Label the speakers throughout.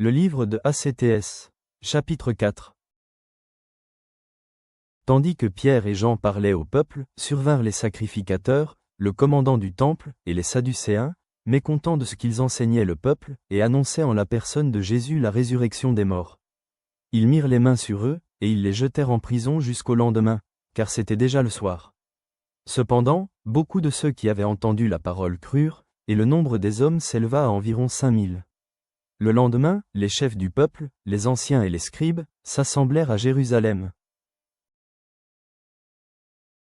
Speaker 1: Le livre de ACTS. Chapitre 4. Tandis que Pierre et Jean parlaient au peuple, survinrent les sacrificateurs, le commandant du temple, et les Sadducéens, mécontents de ce qu'ils enseignaient le peuple, et annonçaient en la personne de Jésus la résurrection des morts. Ils mirent les mains sur eux, et ils les jetèrent en prison jusqu'au lendemain, car c'était déjà le soir. Cependant, beaucoup de ceux qui avaient entendu la parole crurent, et le nombre des hommes s'éleva à environ 5000. Le lendemain, les chefs du peuple, les anciens et les scribes, s'assemblèrent à Jérusalem.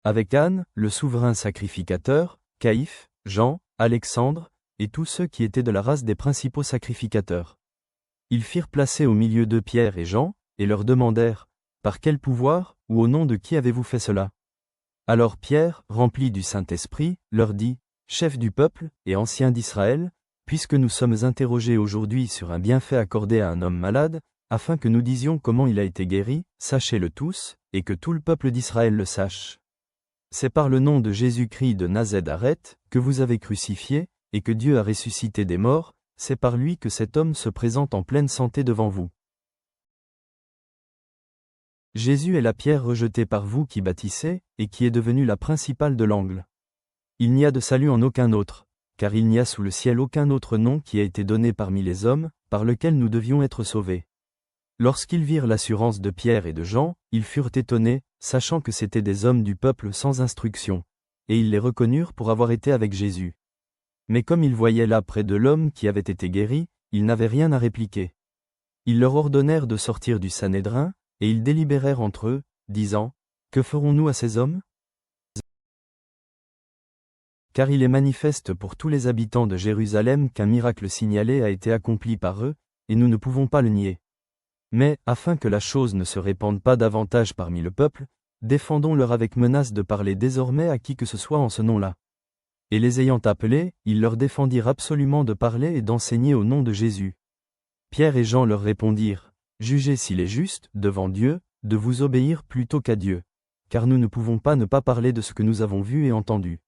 Speaker 1: Avec Anne, le souverain sacrificateur, Caïphe, Jean, Alexandre, et tous ceux qui étaient de la race des principaux sacrificateurs. Ils firent placer au milieu d'eux Pierre et Jean, et leur demandèrent, « Par quel pouvoir, ou au nom de qui avez-vous fait cela ?» Alors Pierre, rempli du Saint-Esprit, leur dit, « Chefs du peuple, et anciens d'Israël, puisque nous sommes interrogés aujourd'hui sur un bienfait accordé à un homme malade, afin que nous disions comment il a été guéri, sachez-le tous, et que tout le peuple d'Israël le sache. C'est par le nom de Jésus-Christ de Nazareth que vous avez crucifié, et que Dieu a ressuscité des morts, c'est par lui que cet homme se présente en pleine santé devant vous. Jésus est la pierre rejetée par vous qui bâtissez, et qui est devenue la principale de l'angle. Il n'y a de salut en aucun autre, car il n'y a sous le ciel aucun autre nom qui a été donné parmi les hommes, par lequel nous devions être sauvés. Lorsqu'ils virent l'assurance de Pierre et de Jean, ils furent étonnés, sachant que c'étaient des hommes du peuple sans instruction, et ils les reconnurent pour avoir été avec Jésus. Mais comme ils voyaient là près de l'homme qui avait été guéri, ils n'avaient rien à répliquer. Ils leur ordonnèrent de sortir du Sanhédrin, et ils délibérèrent entre eux, disant, « Que ferons-nous à ces hommes ? Car il est manifeste pour tous les habitants de Jérusalem qu'un miracle signalé a été accompli par eux, et nous ne pouvons pas le nier. Mais, afin que la chose ne se répande pas davantage parmi le peuple, défendons-leur avec menace de parler désormais à qui que ce soit en ce nom-là. » Et les ayant appelés, ils leur défendirent absolument de parler et d'enseigner au nom de Jésus. Pierre et Jean leur répondirent, « Jugez s'il est juste, devant Dieu, de vous obéir plutôt qu'à Dieu, car nous ne pouvons pas ne pas parler de ce que nous avons vu et entendu. »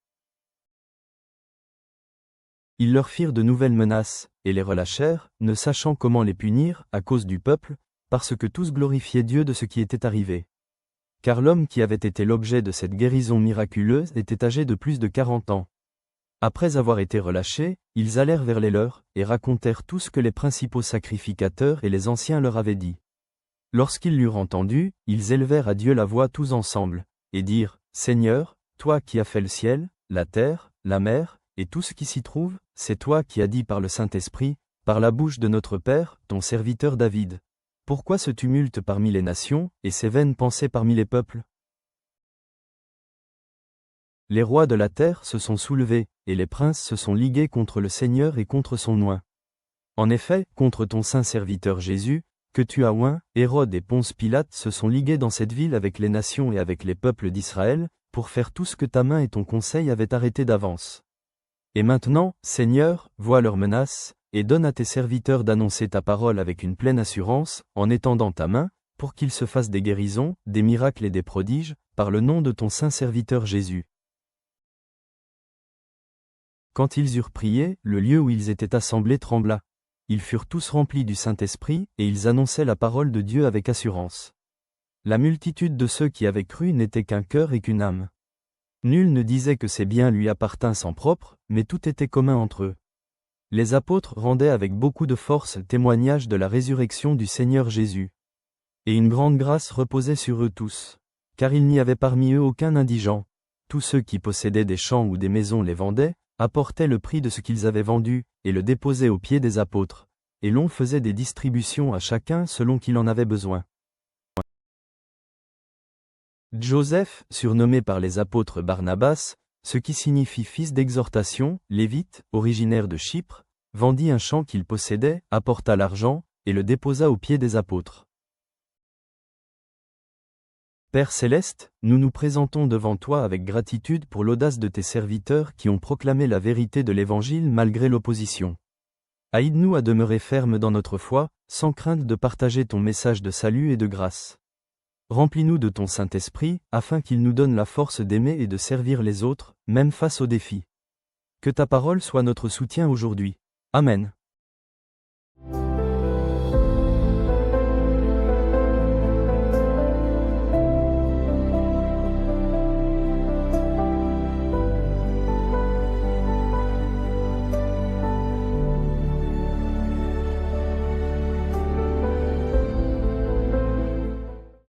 Speaker 1: Ils leur firent de nouvelles menaces, et les relâchèrent, ne sachant comment les punir, à cause du peuple, parce que tous glorifiaient Dieu de ce qui était arrivé. Car l'homme qui avait été l'objet de cette guérison miraculeuse était âgé de plus de 40 ans. Après avoir été relâchés, ils allèrent vers les leurs, et racontèrent tout ce que les principaux sacrificateurs et les anciens leur avaient dit. Lorsqu'ils l'eurent entendu, ils élevèrent à Dieu la voix tous ensemble, et dirent, « Seigneur, toi qui as fait le ciel, la terre, la mer, et tout ce qui s'y trouve, c'est toi qui as dit par le Saint-Esprit, par la bouche de notre Père, ton serviteur David. Pourquoi ce tumulte parmi les nations, et ces vaines pensées parmi les peuples ? Les rois de la terre se sont soulevés, et les princes se sont ligués contre le Seigneur et contre son oint. En effet, contre ton saint serviteur Jésus, que tu as oint, Hérode et Ponce Pilate se sont ligués dans cette ville avec les nations et avec les peuples d'Israël, pour faire tout ce que ta main et ton conseil avaient arrêté d'avance. Et maintenant, Seigneur, vois leurs menaces, et donne à tes serviteurs d'annoncer ta parole avec une pleine assurance, en étendant ta main, pour qu'ils se fassent des guérisons, des miracles et des prodiges, par le nom de ton saint serviteur Jésus. » Quand ils eurent prié, le lieu où ils étaient assemblés trembla. Ils furent tous remplis du Saint-Esprit, et ils annonçaient la parole de Dieu avec assurance. La multitude de ceux qui avaient cru n'était qu'un cœur et qu'une âme. Nul ne disait que ses biens lui appartinssent en propre, mais tout était commun entre eux. Les apôtres rendaient avec beaucoup de force témoignage de la résurrection du Seigneur Jésus. Et une grande grâce reposait sur eux tous. Car il n'y avait parmi eux aucun indigent. Tous ceux qui possédaient des champs ou des maisons les vendaient, apportaient le prix de ce qu'ils avaient vendu, et le déposaient aux pieds des apôtres. Et l'on faisait des distributions à chacun selon qu'il en avait besoin. Joseph, surnommé par les apôtres Barnabas, ce qui signifie fils d'exhortation, lévite, originaire de Chypre, vendit un champ qu'il possédait, apporta l'argent, et le déposa aux pieds des apôtres. Père céleste, nous nous présentons devant toi avec gratitude pour l'audace de tes serviteurs qui ont proclamé la vérité de l'Évangile malgré l'opposition. Aide-nous à demeurer fermes dans notre foi, sans crainte de partager ton message de salut et de grâce. Remplis-nous de ton Saint-Esprit, afin qu'il nous donne la force d'aimer et de servir les autres, même face aux défis. Que ta parole soit notre soutien aujourd'hui. Amen.